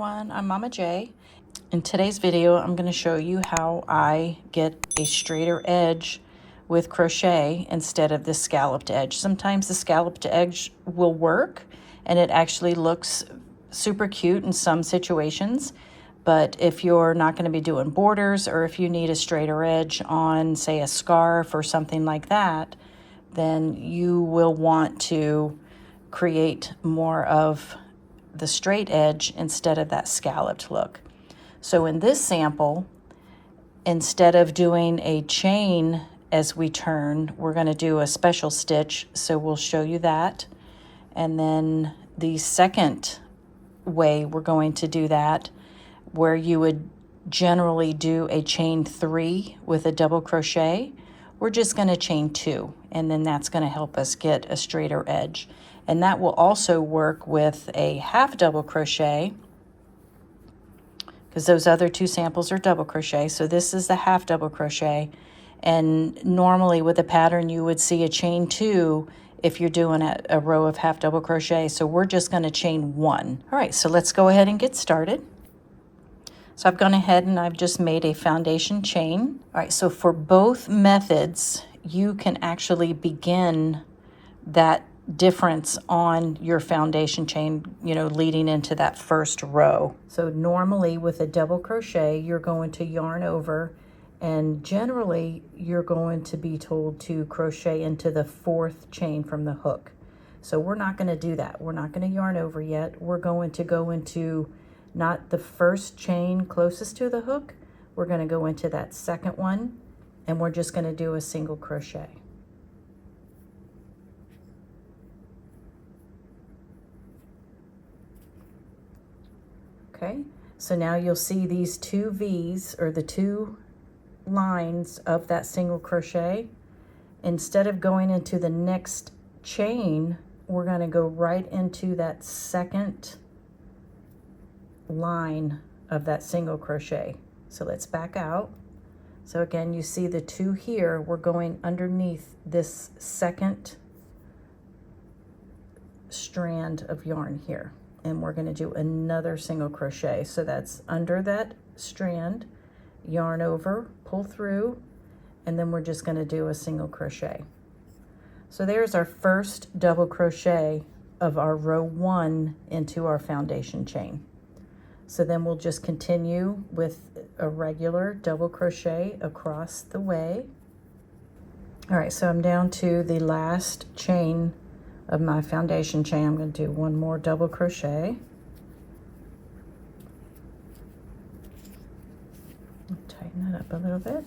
everyone, I'm Mama J. In today's video, I'm going to show you how I get a straighter edge with crochet instead of the scalloped edge. Sometimes the scalloped edge will work and it actually looks super cute in some situations. But if you're not going to be doing borders, or if you need a straighter edge on, say, a scarf or something like that, then you will want to create more of the straight edge instead of that scalloped look. So in this sample, instead of doing a chain as we turn, we're going to do a special stitch. So we'll show you that. And then the second way we're going to do that, where you would generally do a chain 3 with a double crochet, we're just going to chain 2, and then that's going to help us get a straighter edge. And that will also work with a half double crochet, because those other two samples are double crochet. So this is the half double crochet, and normally with a pattern you would see a chain 2 if you're doing a row of half double crochet. So we're just going to chain 1. All right, so let's go ahead and get started. So I've gone ahead and I've just made a foundation chain. All right, so for both methods, you can actually begin that difference on your foundation chain, leading into that first row. So normally with a double crochet, you're going to yarn over, and generally you're going to be told to crochet into the 4th chain from the hook. So we're not going to do that. We're not going to yarn over yet. We're going to go into not the first chain closest to the hook. We're going to go into that second one, and we're just going to do a single crochet. Okay, so now you'll see these 2 V's, or the 2 lines of that single crochet. Instead of going into the next chain, we're going to go right into that second line of that single crochet. So let's back out. So again, you see the 2 here, we're going underneath this second strand of yarn here, and we're going to do another single crochet. So that's under that strand, yarn over, pull through, and then we're just going to do a single crochet. So there's our first double crochet of our row 1 into our foundation chain. So then we'll just continue with a regular double crochet across the way. All right, so I'm down to the last chain of my foundation chain. I'm going to do one more double crochet. Tighten that up a little bit.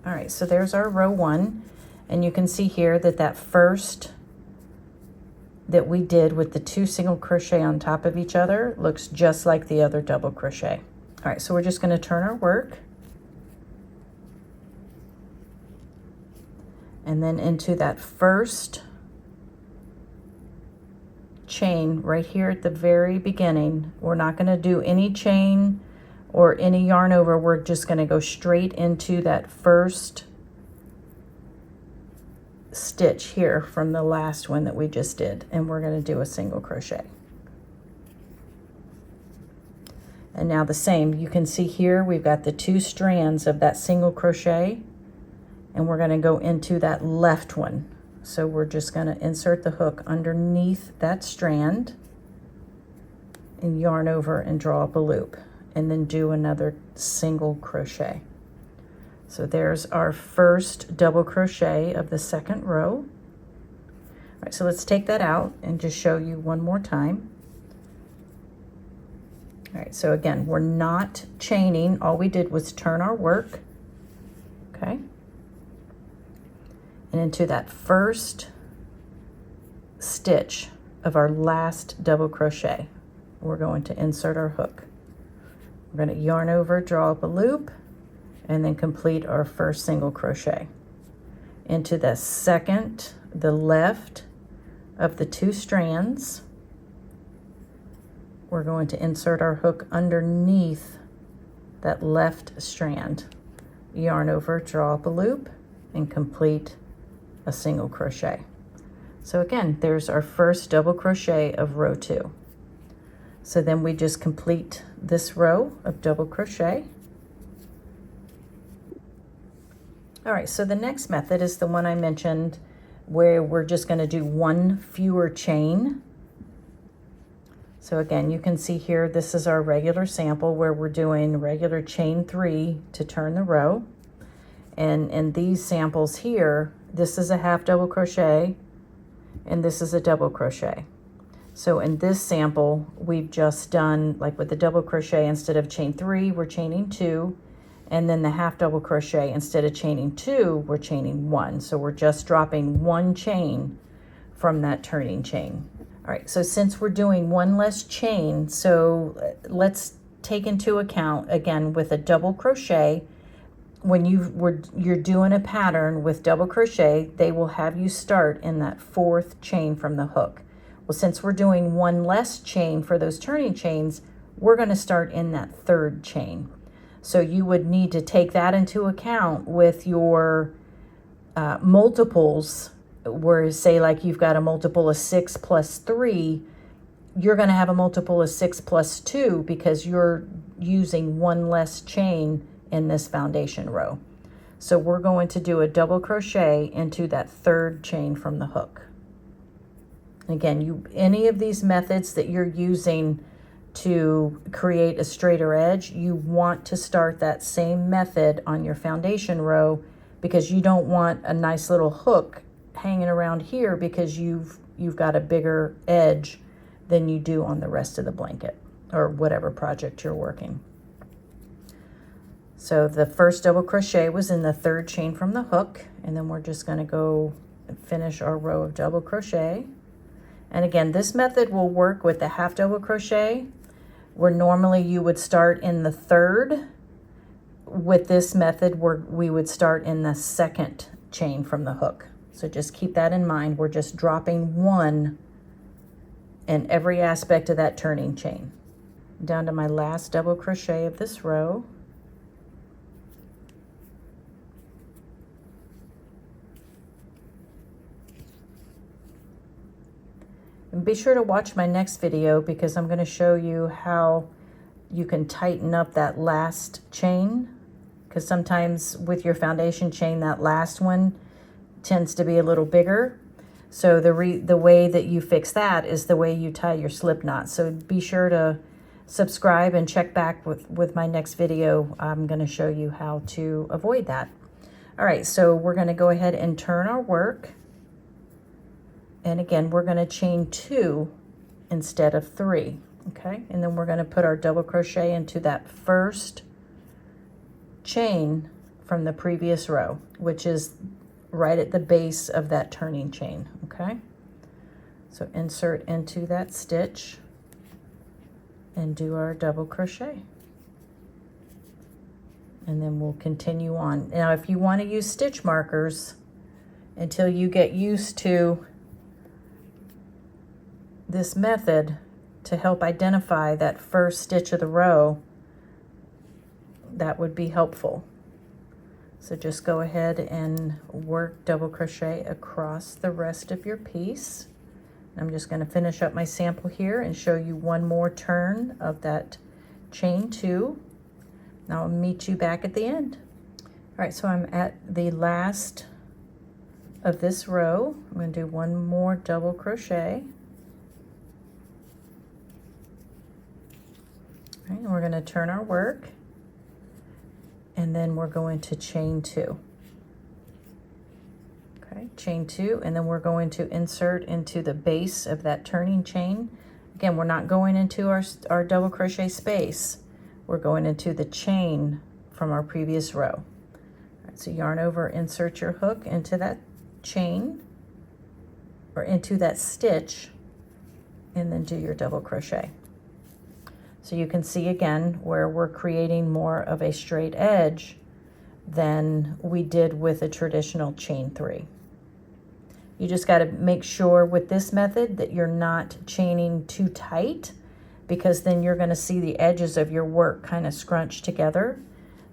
All right, so there's our row 1, and you can see here that that first that we did with the 2 single crochet on top of each other looks just like the other double crochet. All right, so we're just going to turn our work, and then into that first chain right here at the very beginning. We're not going to do any chain or any yarn over. We're just going to go straight into that first stitch here from the last one that we just did, and we're going to do a single crochet. And now the same, you can see here we've got the 2 strands of that single crochet, and we're going to go into that left one. So we're just going to insert the hook underneath that strand and yarn over and draw up a loop, and then do another single crochet. So there's our first double crochet of the second row. All right, so let's take that out and just show you one more time. All right, so again, we're not chaining. All we did was turn our work, okay? And into that first stitch of our last double crochet, we're going to insert our hook. We're going to yarn over, draw up a loop, and then complete our first single crochet. Into the second, the left of the 2 strands, we're going to insert our hook underneath that left strand, yarn over, draw up a loop, and complete a single crochet. So again, there's our first double crochet of row 2. So then we just complete this row of double crochet. All right, so the next method is the one I mentioned where we're just going to do one fewer chain. So again, you can see here, this is our regular sample where we're doing regular chain 3 to turn the row. And in these samples here, this is a half double crochet and this is a double crochet. So in this sample, we've just done, like with the double crochet, instead of chain 3, we're chaining 2. And then the half double crochet, instead of chaining 2, we're chaining 1. So we're just dropping 1 chain from that turning chain. All right, so since we're doing 1 less chain, so let's take into account, again, with a double crochet, when you're doing a pattern with double crochet, they will have you start in that 4th chain from the hook. Well, since we're doing 1 less chain for those turning chains, we're going to start in that 3rd chain. So you would need to take that into account with your multiples, where say like you've got a multiple of 6 plus 3, you're going to have a multiple of 6 plus 2 because you're using 1 less chain in this foundation row. So we're going to do a double crochet into that 3rd chain from the hook. Again, any of these methods that you're using to create a straighter edge, you want to start that same method on your foundation row, because you don't want a nice little hook hanging around here because you've got a bigger edge than you do on the rest of the blanket or whatever project you're working. So the first double crochet was in the 3rd chain from the hook, and then we're just going to go and finish our row of double crochet. And again, this method will work with the half double crochet, where normally you would start in the 3rd. With this method, we would start in the 2nd chain from the hook. So just keep that in mind. We're just dropping 1 in every aspect of that turning chain. Down to my last double crochet of this row. And be sure to watch my next video, because I'm going to show you how you can tighten up that last chain, because sometimes with your foundation chain, that last one tends to be a little bigger. So the way that you fix that is the way you tie your slip knot. So be sure to subscribe and check back with my next video. I'm going to show you how to avoid that. All right, so we're going to go ahead and turn our work. And again, we're going to chain 2 instead of 3, okay? And then we're going to put our double crochet into that 1st chain from the previous row, which is right at the base of that turning chain, okay? So insert into that stitch and do our double crochet. And then we'll continue on. Now, if you want to use stitch markers until you get used to this method to help identify that 1st stitch of the row, that would be helpful. So just go ahead and work double crochet across the rest of your piece. I'm just going to finish up my sample here and show you one more turn of that chain 2. Now I'll meet you back at the end. All right, so I'm at the last of this row. I'm going to do one more double crochet. All right, and we're going to turn our work, and then we're going to chain 2. Okay, chain 2, and then we're going to insert into the base of that turning chain. Again, we're not going into our double crochet space. We're going into the chain from our previous row. All right, so yarn over, insert your hook into that chain or into that stitch, and then do your double crochet. So you can see again where we're creating more of a straight edge than we did with a traditional chain 3. You just got to make sure with this method that you're not chaining too tight, because then you're going to see the edges of your work kind of scrunch together.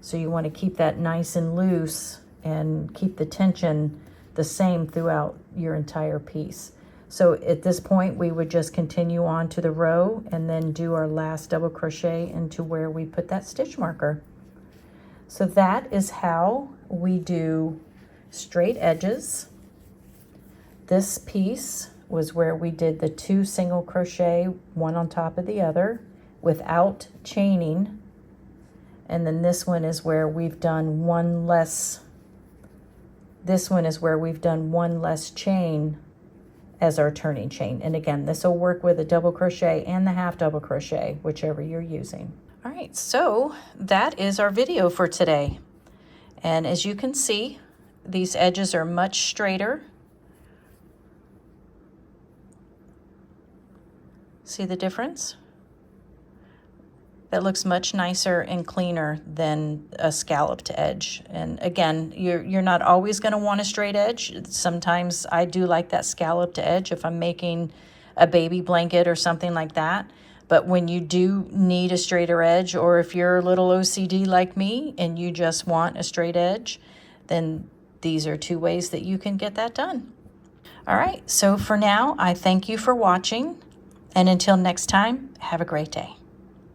So you want to keep that nice and loose and keep the tension the same throughout your entire piece. So at this point, we would just continue on to the row and then do our last double crochet into where we put that stitch marker. So that is how we do straight edges. This piece was where we did the 2 single crochet, one on top of the other, without chaining. And then this one is where we've done one less, chain as our turning chain. And again, this will work with a double crochet and the half double crochet, whichever you're using. All right, so that is our video for today. And as you can see, these edges are much straighter. See the difference? That looks much nicer and cleaner than a scalloped edge. And again, you're not always going to want a straight edge. Sometimes I do like that scalloped edge if I'm making a baby blanket or something like that. But when you do need a straighter edge, or if you're a little OCD like me and you just want a straight edge, then these are 2 ways that you can get that done. All right, so for now, I thank you for watching. And until next time, have a great day.